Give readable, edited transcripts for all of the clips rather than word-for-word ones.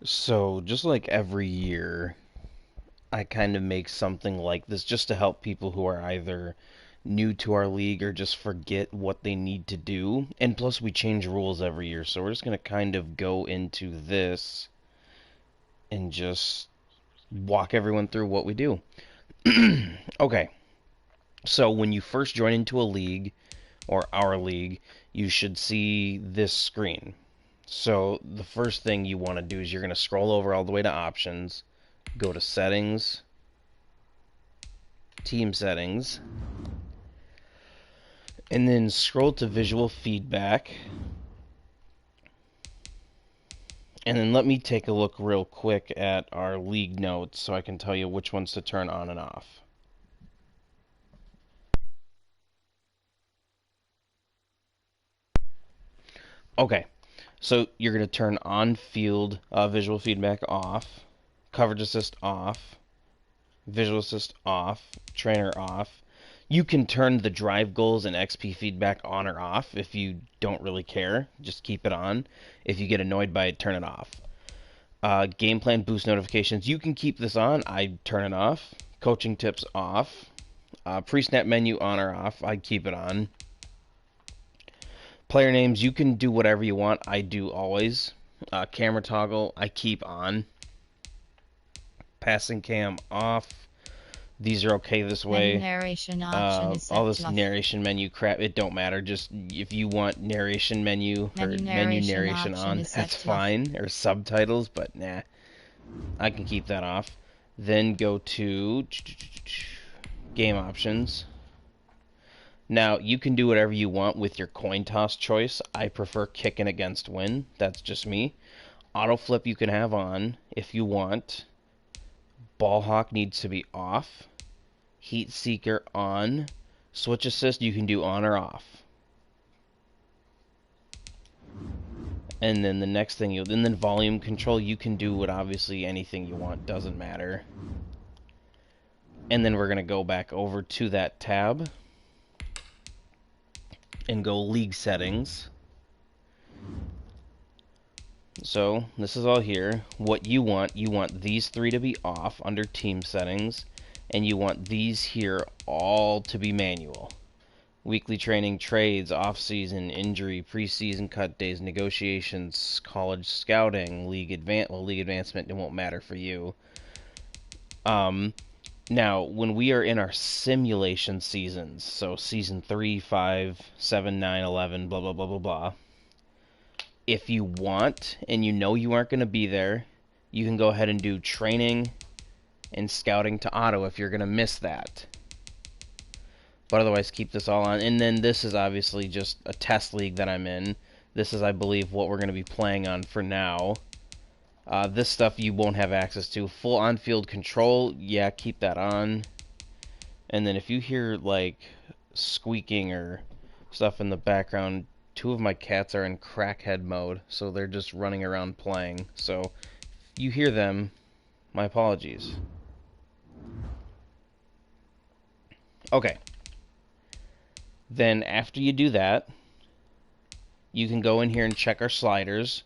So, just like every year, I kind of make something like this just to help people who are either new to our league or just forget what they need to do. And plus, we change rules every year, so we're just going to kind of go into this and just walk everyone through what we do. Okay, so when you first join into a league, or our league, you should see this screen. So the first thing you want to do is you're going to scroll over all the way to options, go to settings, team settings, and then scroll to visual feedback. And then let me take a look real quick at our league notes so I can tell you which ones to turn on and off. Okay, so you're going to turn on field visual feedback off, coverage assist off, visual assist off, trainer off. You can turn the drive goals and XP feedback on or off if you don't really care. Just keep it on. If you get annoyed by it, turn it off. Game plan boost notifications, you can keep this on. I turn it off. Coaching tips off. Pre-snap menu on or off. I keep it on. Player names, you can do whatever you want. I do always. Camera toggle, I keep on. Passing cam off. These are okay this way. Narration option is All this off. narration menu crap, it don't matter. Just if you want narration menu or menu narration on, that's fine. Or subtitles, but nah, I can keep that off. Then go to game options. Now, you can do whatever you want with your coin toss choice. I prefer kicking against win. That's just me. Auto flip you can have on if you want. Ball hawk needs to be off. Heat seeker on. Switch assist you can do on or off. And then the next thing and then volume control, you can do what obviously anything you want, doesn't matter. And then we're going to go back over to that tab and go league settings. So this is all here. What you want these three to be off under team settings, and you want these here all to be manual. Weekly training, trades, off-season, injury, preseason cut days, negotiations, college scouting, league advancement, it won't matter for you. Now, when we are in our simulation seasons, so season 3, 5, 7, 9, 11, blah, blah, blah, blah, blah, if you want and you know you aren't going to be there, you can go ahead and do training and scouting to auto if you're going to miss that. But otherwise, keep this all on. And then this is obviously just a test league that I'm in. This is, I believe, what we're going to be playing on for now. This stuff you won't have access to. Full on-field control, yeah, keep that on. And then if you hear, like, squeaking or stuff in the background, two of my cats are in crackhead mode, so they're just running around playing. So, if you hear them, my apologies. Okay. Then after you do that, you can go in here and check our sliders.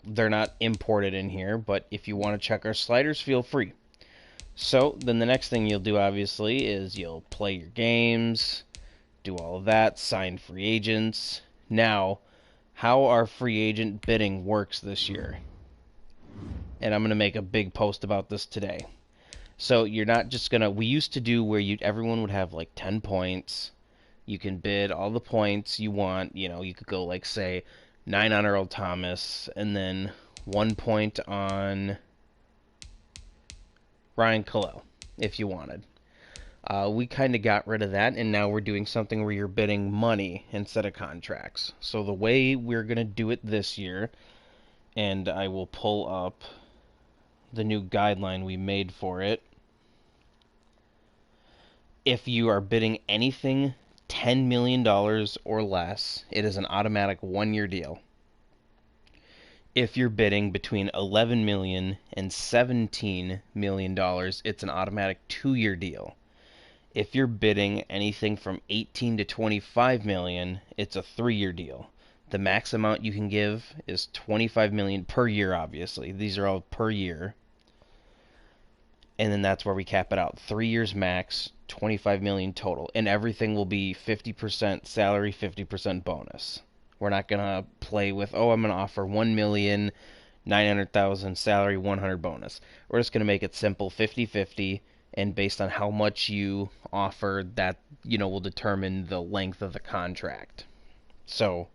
They're not imported in here, but if you want to check our sliders, feel free. So then the next thing you'll do, obviously, is you'll play your games, do all of that, sign free agents. Now, how our free agent bidding works this year. And I'm going to make a big post about this today. So you're not just going to... We used to do where everyone would have like 10 points. You can bid all the points you want. You know, you could go like, say, 9 on Earl Thomas, and then 1 point on Ryan Kalil, if you wanted. We kind of got rid of that, and now we're doing something where you're bidding money instead of contracts. So the way we're going to do it this year, and I will pull up the new guideline we made for it. If you are bidding anything $10 million or less, it is an automatic 1-year deal. If you're bidding between $11 million and $17 million, it's an automatic 2-year deal. If you're bidding anything from 18 to 25 million, it's a 3-year deal. The max amount you can give is 25 million per year, obviously. These are all per year. And then that's where we cap it out. 3 years max, 25 million total. And everything will be 50% salary, 50% bonus. We're not going to play with, oh, I'm going to offer 1,900,000 salary, 100 bonus. We're just going to make it simple, 50-50, and based on how much you offer, that, will determine the length of the contract. So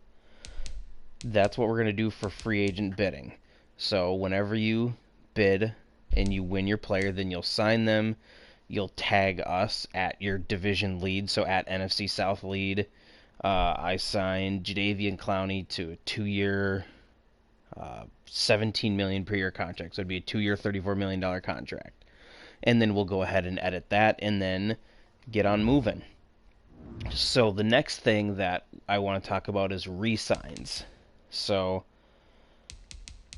that's what we're going to do for free agent bidding. So whenever you bid and you win your player, then you'll sign them. You'll tag us at your division lead, so at NFC South lead. I signed Jadeveon Clowney to a 2-year, $17 million per year contract. So it'd be a 2-year, $34 million contract. And then we'll go ahead and edit that and then get on moving. So the next thing that I want to talk about is re-signs. So,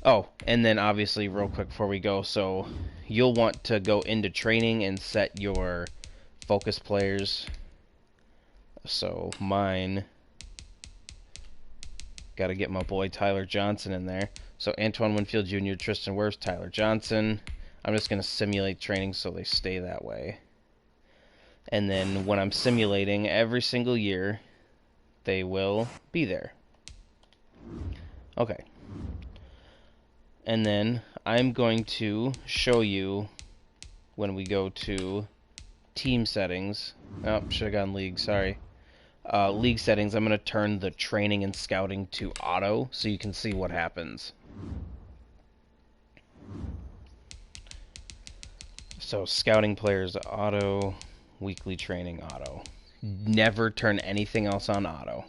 and then obviously real quick before we go, so you'll want to go into training and set your focus players. So mine, got to get my boy Tyler Johnson in there. So Antoine Winfield Jr., Tristan Wirfs, Tyler Johnson. I'm just going to simulate training so they stay that way. And then when I'm simulating every single year, they will be there. Okay. And then I'm going to show you when we go to team settings. Oh, should have gone league, sorry. League settings, I'm going to turn the training and scouting to auto so you can see what happens. So scouting players auto, weekly training auto. Never turn anything else on auto.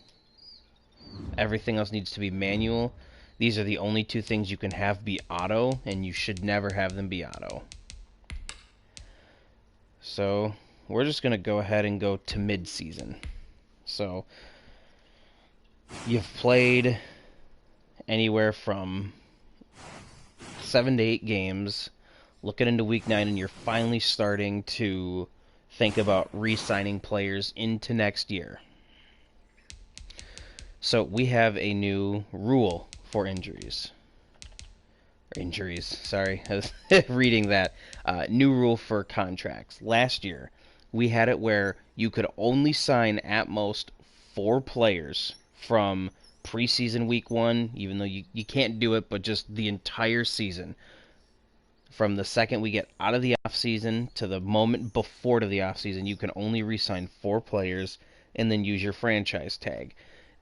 Everything else needs to be manual. These are the only two things you can have be auto, and you should never have them be auto. So we're just going to go ahead and go to mid-season. So you've played anywhere from 7 to 8 games, looking into week 9, and you're finally starting to think about re-signing players into next year. So we have a new rule for injuries. Sorry, I was reading that. New rule for contracts. Last year, we had it where you could only sign at most 4 players from preseason week 1, even though you can't do it, but just the entire season. From the second we get out of the offseason to the moment before to the offseason, you can only re-sign 4 players and then use your franchise tag.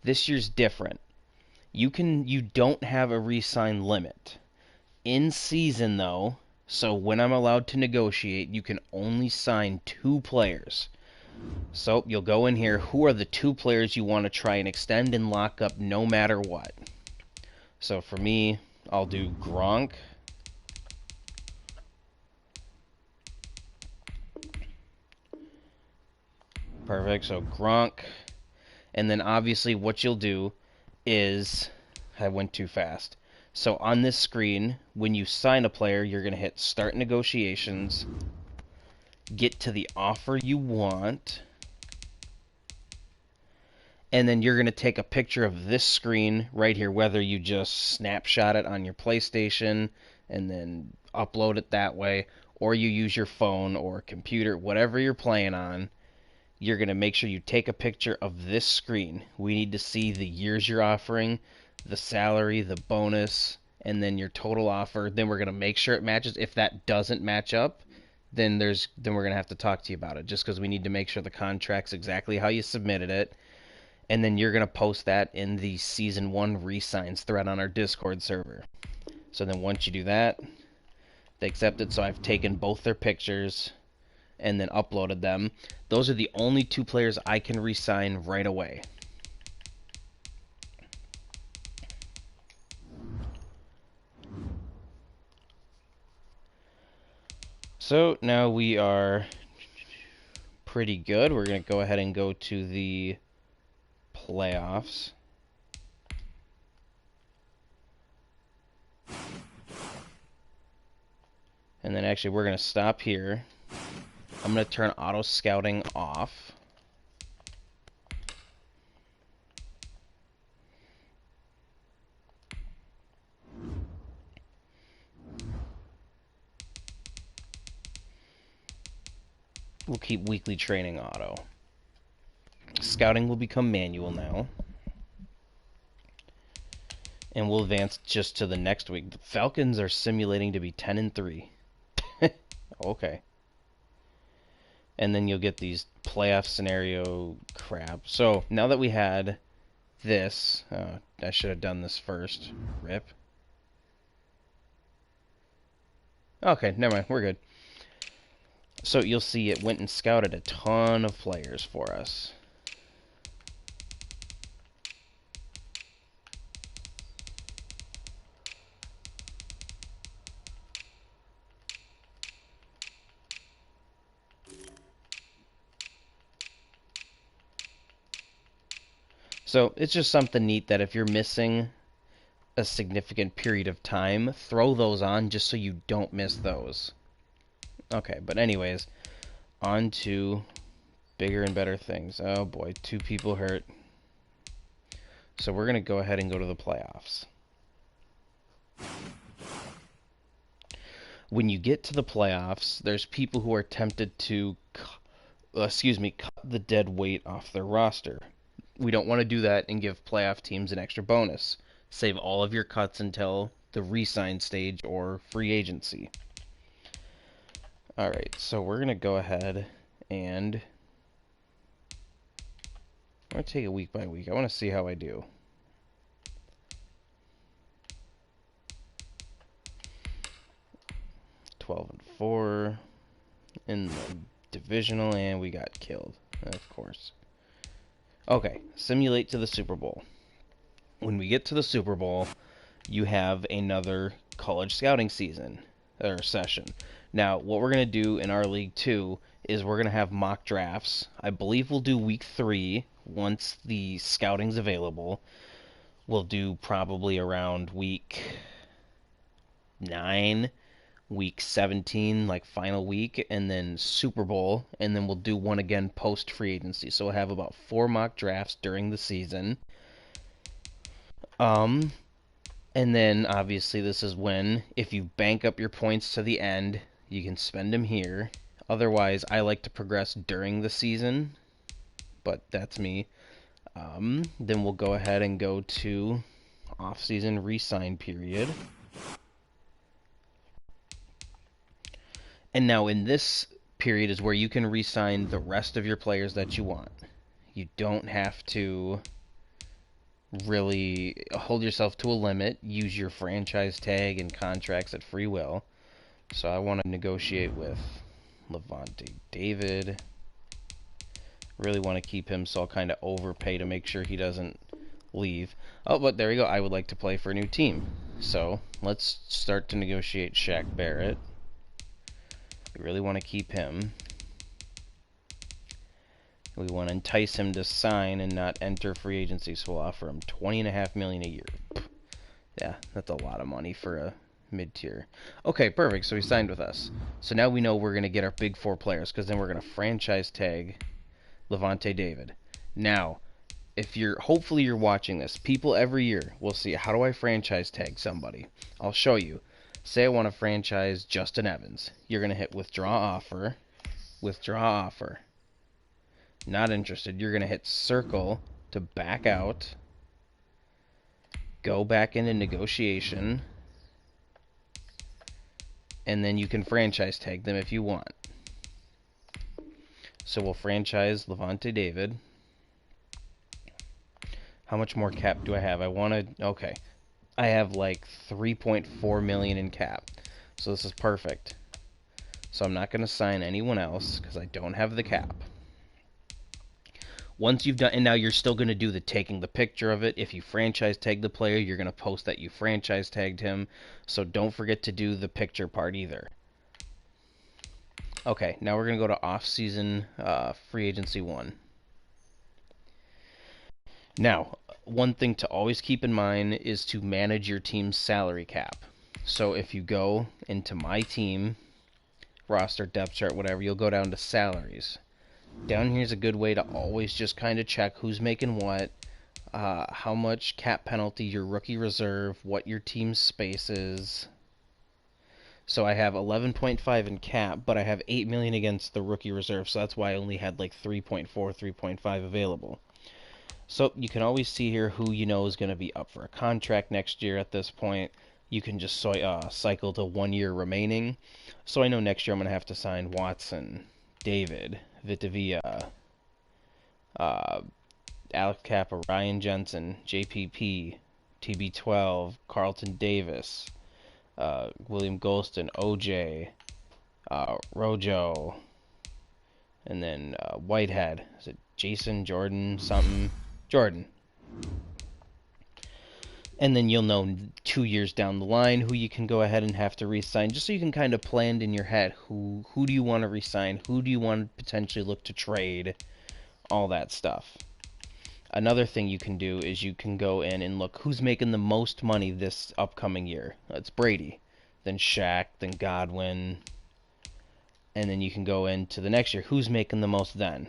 This year's different. You don't have a re-sign limit. In season, though, so when I'm allowed to negotiate, you can only sign 2 players. So you'll go in here, who are the 2 players you want to try and extend and lock up no matter what? So for me, I'll do Gronk. Perfect, so Gronk. And then obviously what you'll do is, I went too fast. So on this screen, when you sign a player, you're going to hit Start Negotiations, get to the offer you want, and then you're going to take a picture of this screen right here, whether you just snapshot it on your PlayStation and then upload it that way, or you use your phone or computer, whatever you're playing on. You're going to make sure you take a picture of this screen. We need to see the years you're offering, the salary, the bonus, and then your total offer. Then we're going to make sure it matches. If that doesn't match up, then we're going to have to talk to you about it, just because we need to make sure the contract's exactly how you submitted it. And then you're going to post that in the Season 1 re-signs thread on our Discord server. So then once you do that, they accept it. So I've taken both their pictures and then uploaded them. Those are the only 2 players I can re-sign right away. So now we are pretty good. We're going to go ahead and go to the playoffs. And then actually we're going to stop here. I'm going to turn auto scouting off. We'll keep weekly training auto. Scouting will become manual now. And we'll advance just to the next week. The Falcons are simulating to be 10-3. Okay. And then you'll get these playoff scenario crap. So now that we had this, I should have done this first. Rip. Okay, never mind. We're good. So you'll see it went and scouted a ton of players for us. So it's just something neat that if you're missing a significant period of time, throw those on just so you don't miss those. Okay, but anyways, on to bigger and better things. Oh boy, 2 people hurt. So we're going to go ahead and go to the playoffs. When you get to the playoffs, there's people who are tempted to, cut the dead weight off their roster. We don't want to do that and give playoff teams an extra bonus. Save all of your cuts until the re-sign stage or free agency. Alright, so we're going to go ahead and I'm going to take it week by week. I want to see how I do. (12-4) in the divisional, and we got killed, of course. Okay, simulate to the Super Bowl. When we get to the Super Bowl, you have another college scouting season, or session. Now, what we're going to do in our league, too, is we're going to have mock drafts. I believe we'll do week 3 once the scouting's available. We'll do probably around week 9, week 17, like final week, and then Super Bowl, and then we'll do one again post free agency. So we'll have about 4 mock drafts during the season. And then obviously this is when, if you bank up your points to the end, you can spend them here. Otherwise, I like to progress during the season, but that's me. Then we'll go ahead and go to off-season re-sign period. And now in this period is where you can re-sign the rest of your players that you want. You don't have to really hold yourself to a limit. Use your franchise tag and contracts at free will. So I want to negotiate with Lavonte David. Really want to keep him, so I'll kind of overpay to make sure he doesn't leave. Oh, but there you go. I would like to play for a new team. So let's start to negotiate Shaq Barrett. We really want to keep him. We want to entice him to sign and not enter free agency, so we'll offer him $20.5 million a year. Yeah, that's a lot of money for a mid-tier. Okay, perfect. So he signed with us. So now we know we're going to get our big 4 players, because then we're going to franchise tag Lavonte David. Now, hopefully you're watching this. People every year will see, how do I franchise tag somebody? I'll show you. Say I want to franchise Justin Evans. You're going to hit withdraw offer. Withdraw offer. Not interested. You're going to hit circle to back out. Go back into negotiation. And then you can franchise tag them if you want. So we'll franchise Lavonte David. How much more cap do I have? Okay. I have like 3.4 million in cap. So this is perfect. So I'm not going to sign anyone else because I don't have the cap. Once you've done, and now you're still going to do the taking the picture of it. If you franchise tag the player, you're going to post that you franchise tagged him. So don't forget to do the picture part either. Okay, now we're going to go to off-season free agency 1. Now, one thing to always keep in mind is to manage your team's salary cap. So if you go into my team, roster, depth chart, whatever, you'll go down to salaries. Down here's a good way to always just kind of check who's making what, how much cap penalty your rookie reserve, what your team's space is. So I have 11.5 in cap, but I have 8 million against the rookie reserve, so that's why I only had like 3.4, 3.5 available. So you can always see here who you know is going to be up for a contract next year at this point. You can just cycle to 1 year remaining. So I know next year I'm going to have to sign Watson, David, Vitavia, Alex Kappa, Ryan Jensen, JPP, TB12, Carlton Davis, William Golston, OJ, Rojo, and then Whitehead. Is it Jason, Jordan, something? Jordan. And then you'll know 2 years down the line who you can go ahead and have to re-sign, just so you can kind of plan in your head who do you want to re-sign, who do you want to potentially look to trade, all that stuff. Another thing you can do is you can go in and look who's making the most money this upcoming year. It's Brady, then Shaq, then Godwin, and then you can go into the next year. Who's making the most then?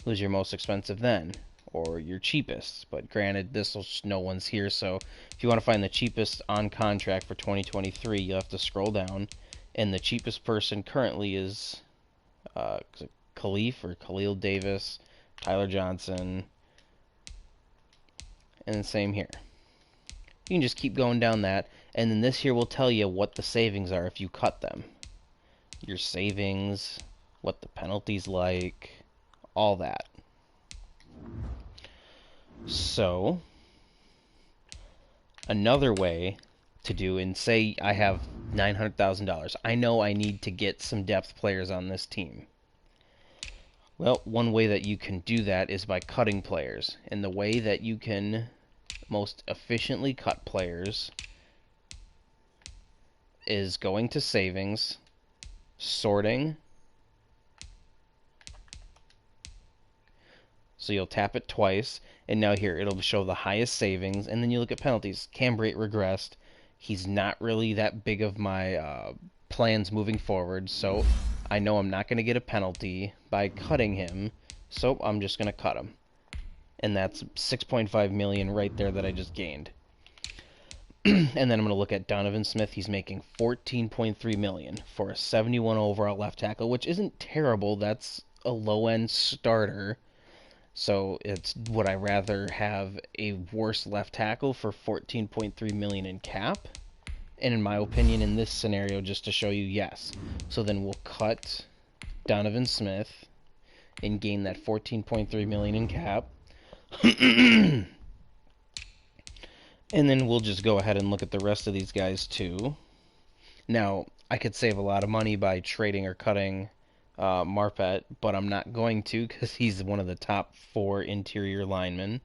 Who's your most expensive then? Or your cheapest? But granted, no one's here, so if you want to find the cheapest on contract for 2023, you'll have to scroll down, and the cheapest person currently is Khalil Davis, Tyler Johnson, and the same here. You can just keep going down that, and then this here will tell you what the savings are if you cut them. Your savings, what the penalty's like, all that. So, another way to do, and say I have $900,000. I know I need to get some depth players on this team. Well, one way that you can do that is by cutting players. And the way that you can most efficiently cut players is going to savings, sorting. So you'll tap it twice, and now here it'll show the highest savings, and then you look at penalties. Cambrate regressed. He's not really that big of my plans moving forward, so I know I'm not going to get a penalty by cutting him, so I'm just going to cut him. And that's 6.5 million right there that I just gained. And then I'm going to look at Donovan Smith. He's making 14.3 million for a 71 overall left tackle, which isn't terrible. That's a low-end starter. So would I rather have a worse left tackle for 14.3 million in cap? And in my opinion, in this scenario, just to show you, yes. So then we'll cut Donovan Smith and gain that 14.3 million in cap. And then we'll just go ahead and look at the rest of these guys too. Now, I could save a lot of money by trading or cutting Marpet, but I'm not going to because he's one of the top 4 interior linemen.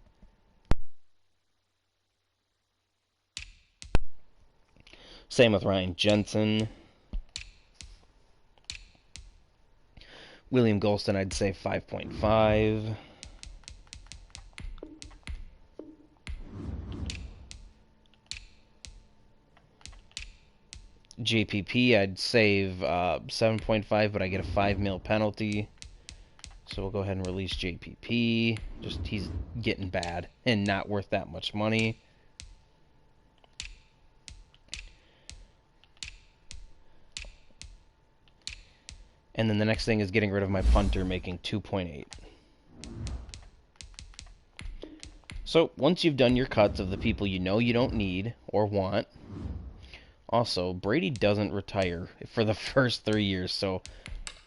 Same with Ryan Jensen. William Golston, I'd say 5.5. JPP, I'd save 7.5, but I get a 5 mil penalty. So we'll go ahead and release JPP. Just he's getting bad and not worth that much money. And then the next thing is getting rid of my punter, making 2.8. So once you've done your cuts of the people you know you don't need or want. Also, Brady doesn't retire for the first 3 years, so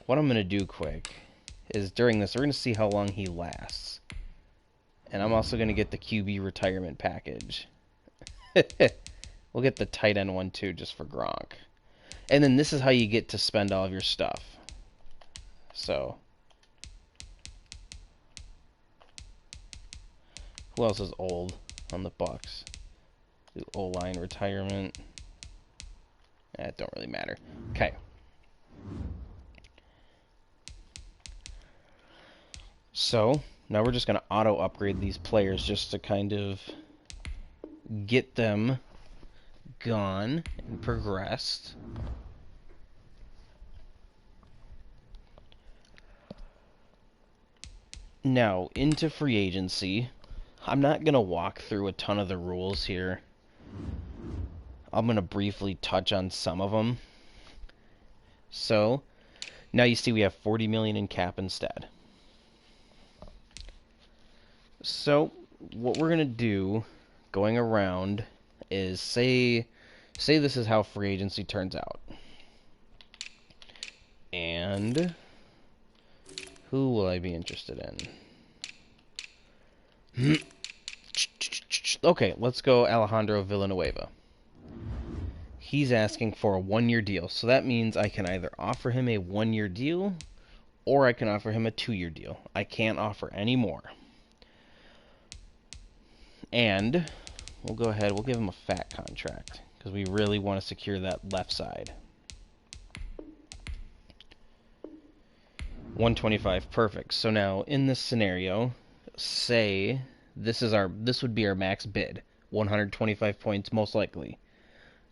what I'm going to do quick is during this, we're going to see how long he lasts. And I'm also going to get the QB retirement package. We'll get the tight end one too, just for Gronk. And then this is how you get to spend all of your stuff. So, who else is old on the Bucks? Do O-line retirement. It don't really matter. Okay. So, now we're just going to auto-upgrade these players just to kind of get them gone and progressed. Now, into free agency. I'm not going to walk through a ton of the rules here. I'm going to briefly touch on some of them. So now you see we have 40 million in cap instead. So what we're gonna do going around is say this is how free agency turns out. And who will I be interested in? Okay, let's go Alejandro Villanueva. He's asking for a 1-year deal, so that means I can either offer him a 1-year deal or I can offer him a 2-year deal. I can't offer any more. And we'll go ahead, we'll give him a fat contract because we really want to secure that left side. 125, perfect. So now in this scenario, say this would be our max bid, 125 points most likely.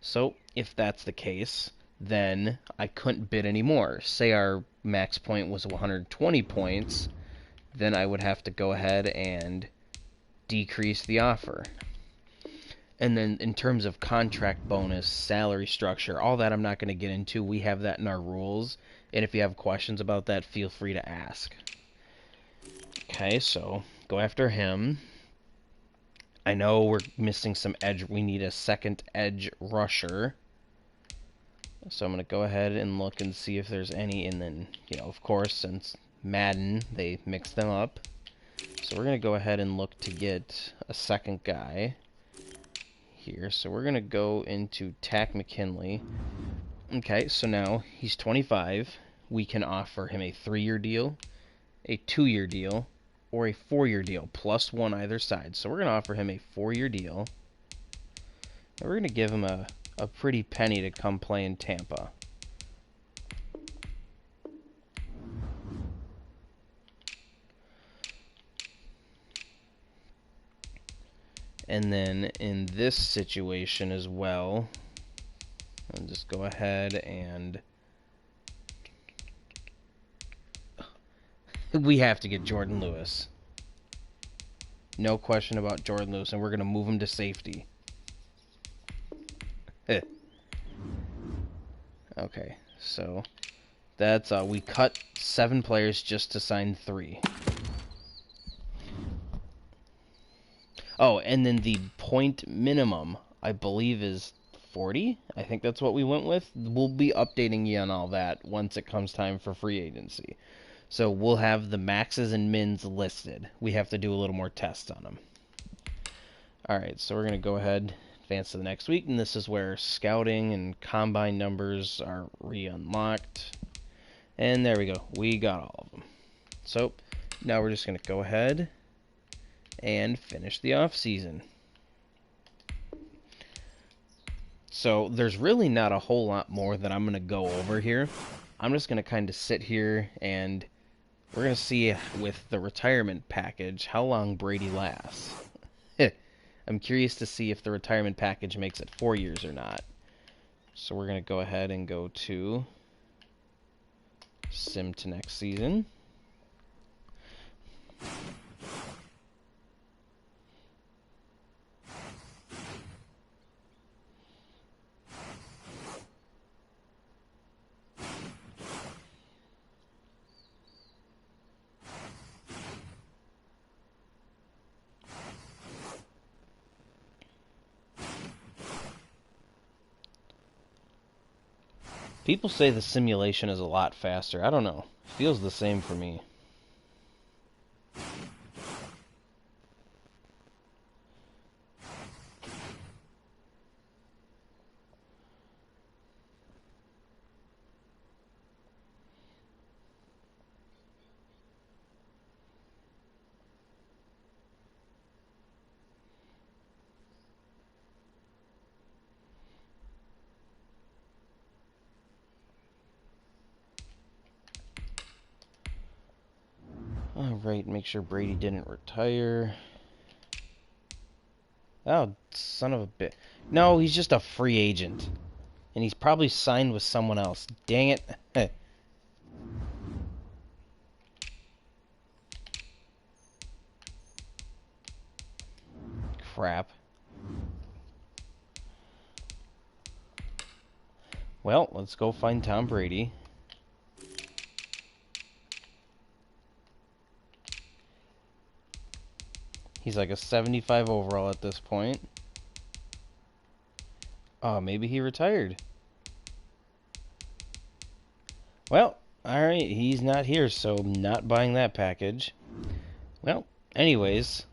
So if that's the case, then I couldn't bid anymore. Say our max point was 120 points, then I would have to go ahead and decrease the offer. And then in terms of contract bonus, salary structure, all that I'm not going to get into. We have that in our rules. And if you have questions about that, feel free to ask. Okay, so go after him. I know we're missing some edge. We need a second edge rusher. So I'm going to go ahead and look and see if there's any. And then, of course, since Madden, they mix them up. So we're going to go ahead and look to get a second guy here. So we're going to go into Tack McKinley. Okay, so now he's 25. We can offer him a 3-year deal, a 2-year deal, or a 4-year deal, plus 1 either side. So we're going to offer him a 4-year deal. And we're going to give him a pretty penny to come play in Tampa. And then in this situation as well, I'll just go ahead and we have to get Jordan Lewis. No question about Jordan Lewis, and we're going to move him to safety. Okay, so that's we cut 7 players just to sign 3. Oh, and then the point minimum, I believe, is 40. I think that's what we went with. We'll be updating you on all that once it comes time for free agency. So we'll have the maxes and mins listed. We have to do a little more tests on them. Alright, so we're going to go ahead, advance to the next week, and this is where scouting and combine numbers are re-unlocked. And there we go. We got all of them. So now we're just going to go ahead and finish the off season. So there's really not a whole lot more that I'm going to go over here. I'm just going to kind of sit here and we're going to see with the retirement package how long Brady lasts. I'm curious to see if the retirement package makes it 4 years or not. So we're going to go ahead and go to sim to next season. People say the simulation is a lot faster. I don't know. It feels the same for me. Alright, make sure Brady didn't retire. Oh, son of a bit. No, he's just a free agent. And he's probably signed with someone else. Dang it. Crap. Well, let's go find Tom Brady. He's like a 75 overall at this point. Oh, maybe he retired. Well, alright, he's not here, so I'm not buying that package. Well, anyways,